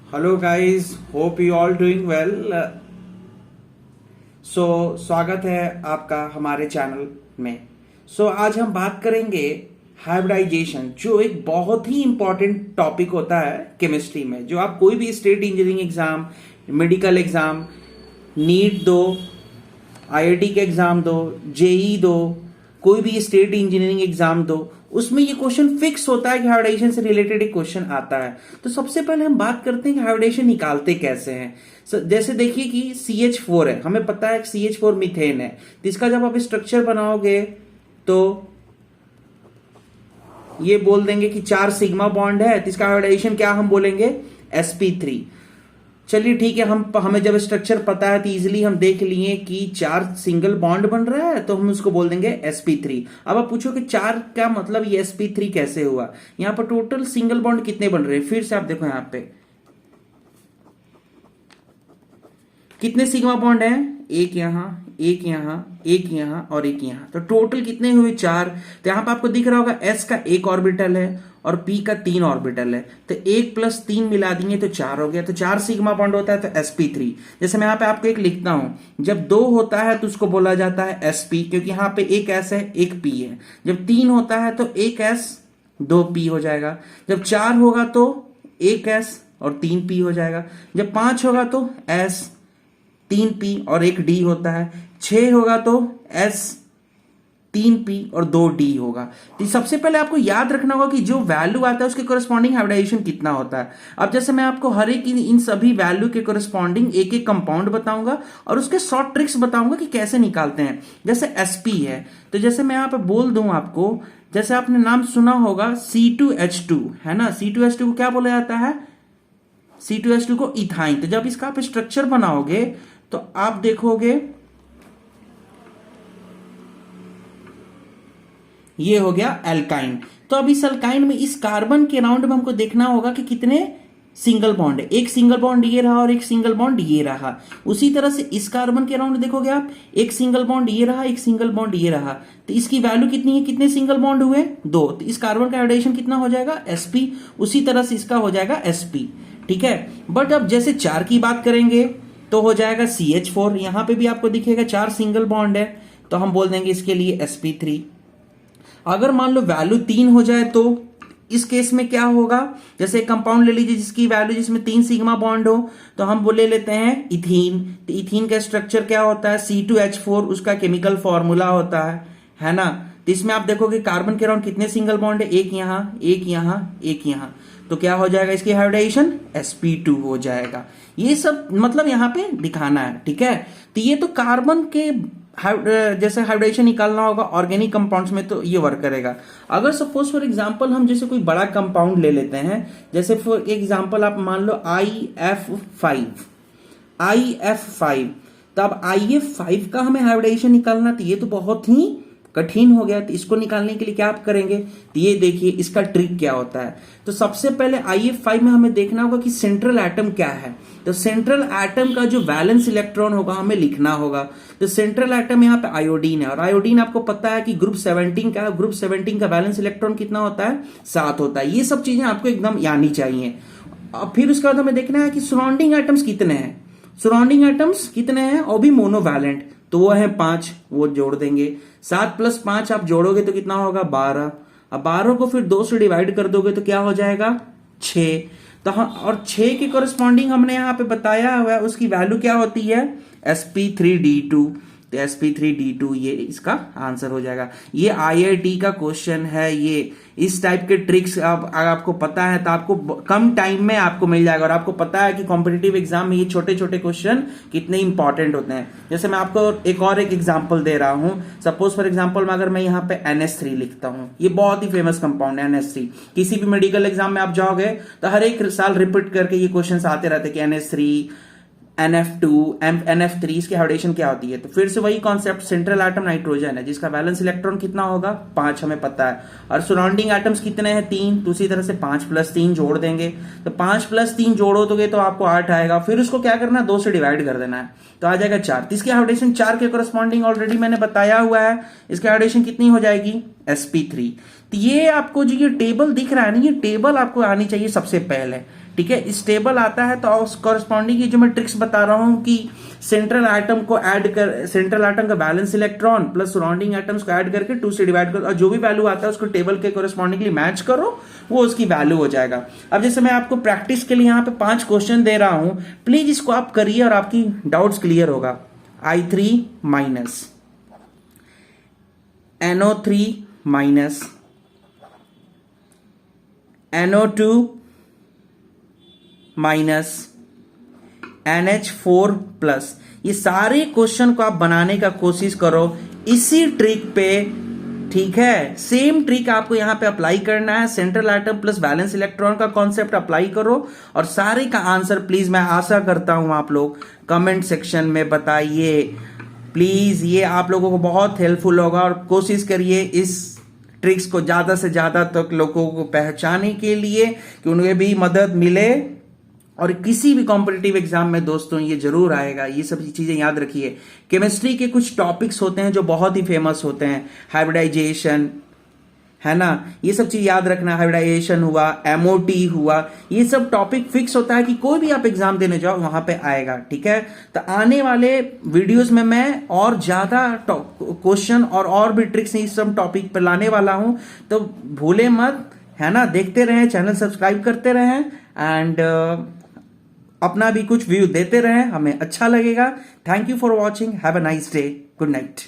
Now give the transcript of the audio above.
Hello guys, hope you all doing well. स्वागत है आपका हमारे चैनल में। आज हम बात करेंगे हाइब्रिडाइजेशन, जो एक बहुत ही इंपॉर्टेंट टॉपिक होता है केमिस्ट्री में। जो आप कोई भी state engineering exam, medical exam, NEET दो, आईआईटी के एग्जाम दो, जेई दो, कोई भी स्टेट इंजीनियरिंग एग्जाम दो, उसमें ये क्वेश्चन फिक्स होता है कि हाइब्रिडाइजेशन से रिलेटेड एक क्वेश्चन आता है। तो सबसे पहले हम बात करते हैं कि हाइब्रिडाइजेशन निकालते कैसे हैं। जैसे देखिए कि CH4 है, हमें पता है कि CH4 मीथेन है, तो इसका जब आप स्ट्रक्चर बनाओगे तो ये बोल देंगे कि 4 सिग्मा बॉन्ड है, तो इसका हाइब्रिडाइजेशन क्या हम बोलेंगे, sp3। चलिए ठीक है, हमें जब स्ट्रक्चर पता है तो इजीली हम देख लिए कि 4 सिंगल बॉन्ड बन रहा है, तो हम उसको बोल देंगे sp3। अब आप पूछो कि 4 क्या मतलब, ये sp3 कैसे हुआ। यहां पर टोटल सिंगल बॉन्ड कितने बन रहे हैं, फिर से आप देखो यहां पे कितने सिग्मा बॉन्ड हैं, एक यहां, एक यहां, एक यहां और एक यहां, तो टोटल कितने हुए, 4। तो यहां पर आपको दिख रहा होगा s का 1 ऑर्बिटल है और p का 3 ऑर्बिटल है, तो 1 + 3 मिला दिए तो 4 हो गया, तो 4 सिग्मा बॉन्ड होता है, तो sp3। जैसे मैं यहां पे आपको एक लिखता हूं, जब 2 होता है तो उसको बोला जाता है sp, क्योंकि यहां पे एक s है, एक p है। जब 3 होता है तो एक s 2 p हो जाएगा। जब 4 होगा तो एक s और 3 p हो जाएगा। जब 5 होगा तो s 3p और एक d होता है। 6 होगा तो s 3p और 2d होगा। तो सबसे पहले आपको याद रखना होगा कि जो वैल्यू आता है उसके कोरस्पॉन्डिंग हाइब्रिडाइजेशन कितना होता है। अब जैसे मैं आपको हर एक इन सभी वैल्यू के कोरस्पॉन्डिंग एक एक कंपाउंड बताऊंगा और उसके शॉर्ट ट्रिक्स बताऊंगा कि कैसे निकालते हैं। जैसे sp है, तो जैसे मैं यहां पर बोल दूं आपको, जैसे आपने नाम सुना होगा C2H2, है ना। C2H2 को क्या बोला जाता है, C2H2 को इथाइन। तो जब इसका आप स्ट्रक्चर बनाओगे तो आप देखोगे ये हो गया एल्काइन। तो अब इस एल्काइन में इस कार्बन के राउंड में हमको देखना होगा कि कितने सिंगल बॉन्ड है। एक सिंगल बॉन्ड ये रहा और एक सिंगल बॉन्ड ये रहा। उसी तरह से इस कार्बन के राउंड देखोगे आप, एक सिंगल बॉन्ड ये रहा, एक सिंगल बॉन्ड ये रहा, तो इसकी वैल्यू कितनी है, कितने सिंगल बॉन्ड हुए, 2। तो इस कार्बन का हाइब्रिडाइजेशन कितना हो जाएगा, sp। उसी तरह से इसका हो जाएगा sp, ठीक है। बट अब जैसे 4 की बात करेंगे तो हो जाएगा CH4। यहां पे भी आपको दिखेगा 4 सिंगल बॉन्ड है, तो हम बोल देंगे इसके लिए sp3। अगर मान लो वैल्यू 3 हो जाए तो इस केस में क्या होगा, जैसे एक कंपाउंड ले लीजिए जिसकी वैल्यू, जिसमें 3 सिग्मा बॉन्ड हो, तो हम बोले लेते हैं इथीन। तो इथीन का स्ट्रक्चर क्या होता है, C2H4 उसका केमिकल फॉर्मूला होता है ना। तो इसमें आप देखोगे कार्बन के राउंड कितने सिंगल बॉन्ड है, एक यहां, एक यहां, एक यहां, तो क्या हो जाएगा इसकी हाइब्रिडाइजेशन, sp2 हो जाएगा। ये सब मतलब यहां पे दिखाना है, ठीक है। तो ये तो कार्बन के जैसे हाइब्रिडेशन निकालना होगा ऑर्गेनिक कंपाउंड्स में, तो ये वर्क करेगा। अगर सपोज फॉर एग्जांपल हम जैसे कोई बड़ा कंपाउंड ले लेते हैं, जैसे फॉर एग्जांपल आप मान लो IF5, तब IF5 का हमें हाइब्रिडेशन निकालना, तो ये तो बहुत ही कठिन हो गया। तो इसको निकालने के लिए क्या आप करेंगे, तो ये देखिए इसका ट्रिक क्या होता है। तो सबसे पहले IF5 में हमें देखना होगा कि सेंट्रल एटम क्या है। तो सेंट्रल एटम का जो वैलेंस इलेक्ट्रॉन होगा हमें लिखना होगा। तो सेंट्रल एटम यहाँ पे आयोडीन है, और आयोडीन आपको पता है कि ग्रुप 17 का है। ग्रुप 17 का वैलेंस इलेक्ट्रॉन कितना होता है, 7 होता है। ये सब चीजें आपको एकदम आनी चाहिए। और फिर उसके बाद हमें देखना है कि सराउंडिंग एटम्स कितने हैं। सराउंडिंग एटम्स कितने हैं, और भी मोनोवैलेंट, तो वो है 5, वो जोड़ देंगे। 7 + 5 आप जोड़ोगे तो कितना होगा, 12। अब 12 को फिर 2 से डिवाइड कर दोगे तो क्या हो जाएगा, 6। तो और 6 के कोरस्पॉन्डिंग हमने यहां पे बताया हुआ है, उसकी वैल्यू क्या होती है, sp3d2। तो sp3d2 ये इसका आंसर हो जाएगा। ये IIT का क्वेश्चन है। ये इस टाइप के ट्रिक्स अगर आपको पता है तो आपको कम टाइम में आपको मिल जाएगा। और आपको पता है कि कॉम्पिटिटिव एग्जाम में ये छोटे छोटे क्वेश्चन कितने इंपॉर्टेंट होते हैं। जैसे मैं आपको एक एग्जांपल दे रहा हूं। सपोज फॉर एग्जांपल में अगर मैं यहाँ पे NH3 लिखता हूं, ये बहुत ही फेमस कंपाउंड है NH3। किसी भी मेडिकल एग्जाम में आप जाओगे तो हर एक साल रिपीट करके ये क्वेश्चन आते रहते कि NH3, NF2, NF3 इसकी हाइब्रिडेशन क्या होती है। तो फिर से वही कॉन्सेप्ट, सेंट्रल एटम नाइट्रोजन है जिसका वैलेंस इलेक्ट्रॉन कितना होगा, 5 हमें पता है। और सराउंडिंग एटम्स कितने हैं, 3। तो उसी तरह से 5 + 3 जोड़ देंगे। तो 5 + 3 जोड़ोगे तो आपको 8 आएगा। फिर उसको क्या करना है, 2 से डिवाइड कर देना है, तो आ जाएगा 4। तो इसकी हाइब्रिडेशन 4 के कोरस्पॉन्डिंग ऑलरेडी मैंने बताया हुआ है। इसकी हाइब्रिडेशन कितनी हो जाएगी, sp3। तो ये आपको जो ये टेबल दिख रहा है ना, ये टेबल आपको आनी चाहिए सबसे पहले, ठीक है। इस टेबल आता है तो उस कॉरस्पॉन्डिंग की जो मैं ट्रिक्स बता रहा हूं कि सेंट्रल एटम को ऐड कर, सेंट्रल एटम का balance electron plus surrounding atoms को ऐड करके 2 से डिवाइड करो और जो भी वैल्यू आता है उसको टेबल के कॉरस्पॉन्डिंगली मैच करो, वो उसकी वैल्यू हो जाएगा। अब जैसे मैं आपको प्रैक्टिस के लिए यहाँ पे 5 क्वेश्चन दे रहा हूं, प्लीज इसको आप करिए और आपकी डाउट्स क्लियर होगा। I3 minus, NO3 minus, NO2 minus, NH4 plus, ये सारे क्वेश्चन को आप बनाने का कोशिश करो इसी ट्रिक पे, ठीक है। सेम ट्रिक आपको यहां पे अप्लाई करना है, central atom plus balance electron का कॉन्सेप्ट अप्लाई करो और सारे का आंसर प्लीज मैं आशा करता हूं आप लोग कमेंट सेक्शन में बताइए प्लीज, ये आप लोगों को बहुत हेल्पफुल होगा। और कोशिश करिए इस ट्रिक्स को ज्यादा से ज्यादा तक लोगों को पहचाने के लिए कि उन्हें भी मदद मिले, और किसी भी कॉम्पिटिटिव एग्जाम में दोस्तों ये जरूर आएगा। ये सब चीजें याद रखिए। केमिस्ट्री के कुछ टॉपिक्स होते हैं जो बहुत ही फेमस होते हैं, हाइब्रिडाइजेशन है ना, ये सब चीज याद रखना। हाइब्रिडाइजेशन हुआ, एमओटी हुआ, ये सब टॉपिक फिक्स होता है कि कोई भी आप एग्जाम देने जाओ वहां पे आएगा, ठीक है। तो आने वाले वीडियोस में मैं और ज्यादा क्वेश्चन और भी ट्रिक्स इस सब टॉपिक पर लाने वाला हूं, तो भूले मत, है ना। देखते रहें, चैनल सब्सक्राइब करते रहें एंड अपना भी कुछ व्यू देते रहें, हमें अच्छा लगेगा। Thank you for watching, have a nice day, good night.